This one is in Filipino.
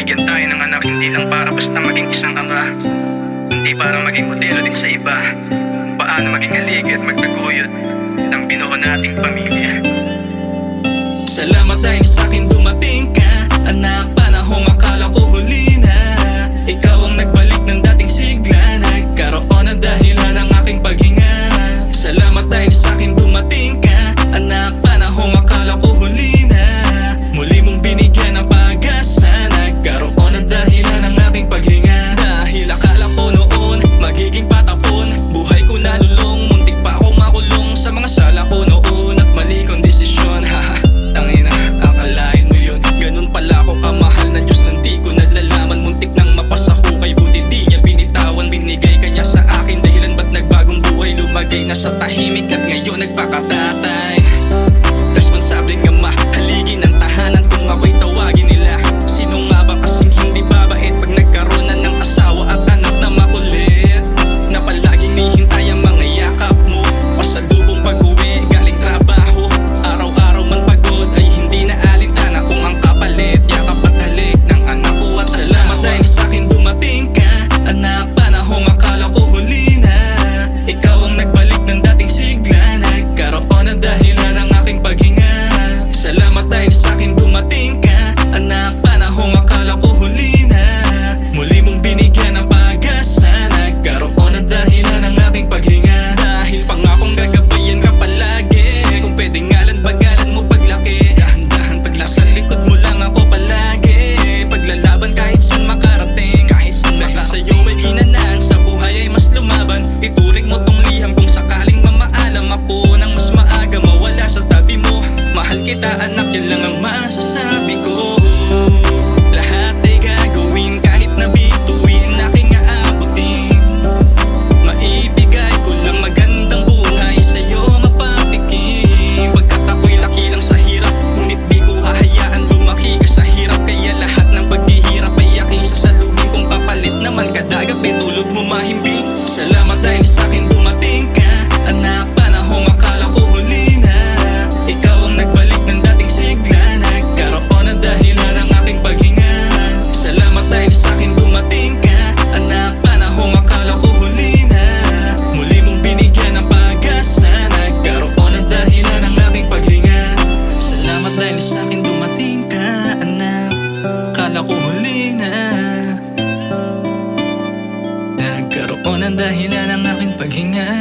Bigyan tayo ng anak, hindi lang para basta maging isang ama, hindi para maging modelo din sa iba. Paano maging haligi at magtaguyod ng binuo nating pamilya. Salamat dahil sa'kin dumating ka, anak. Panahong akala ko huli na, ikaw ang nagbalik ng dating sigla. Nagkaroon ng dahilan ng aking paghinga. Salamat dahil sa'kin dumating ka, anak. Panahong akala ko huli na, muli mong binigyan ng pag-asa. Nagkaroon ng dahilan ng aking paghinga. Dahil akala ko noon magiging patapon, buhay ko nalulong, muntik pa ako makulong sa mga sala ko noon at mali kong desisyon. Haha, tangina, akalain mo yun. Ganun pala ako kamahal ng Diyos, hindi ko nalalaman. Muntik nang mapasahukay, buti di niya binitawan. Binigay kanya sa akin dahilan ba't nagbagong buhay. Lumagay na sa tahimik at ngayon nagpakatatay. Responsableng ama, haligi ng tahanan kung ako'y tawagin nila. Sino nga ba kasing hindi babait pag nagkaroon na ng asawa at anak na makulit, na palaging nihintay ang mga yakap mo pasalubong pag-uwi galing trabaho. Araw-araw man pagod ay hindi na alintana kung ang kapalit yakap at halik ng anak ko at asawa. Salamat dahil sa'kin dumating ka, anak. Panahong akala ko huli na, ikaw ang nagbalik ng dating sigla. Nagkaroon ng dahilan ng aking paghinga. Salamat dahil sa'kin dumating ka, anak. Panahong akala ko huli na, muli mong binigyan ng pag-asa. Nagkaroon ng dahilan ng aking paghinga. Dahil pangakong gagabayan ka palagi, kung pwede ngalan bagalan mo paglaki. Dahan-dahan paglasang likod mo lang ako palagi, paglalaban kahit saan makarating, kahit saan dahil sa'yo ay ginanaan, sa buhay ay mas lumaban. Ituring mo tong liham kung sakaling mamaalam ako nang mas maaga mawala sa tabi mo. Mahal kita anak, yan lang ang masasabi ko. Lahat ay gagawin kahit na bituin aking aabutin. Maibigay ko lang magandang buhay sa'yo mapatikim. Pagkat ako'y laki lang sa hirap, ngunit di ko hahayaan lumaki ka sa hirap. Kaya lahat ng paghihirap ay aking sasalubin, kung kapalit naman kadagap ay tulog mo mahimbing. Salamat dahil sa'kin dumating ka, anak. Panahong akala ko huli na, ikaw ang nagbalik ng dating sigla. Nagkaroon ng dahilan ng aking paghinga. Salamat dahil sa'kin dumating ka, anak. Panahong akala ko huli na, muli mong binigyan ng pag-asa. Nagkaroon ng dahilan ng aking paghinga. Salamat dahil sa'kin dumating ka, anak. Akala ko huli na, nagkaroon ng dahilan ng aking paghinga.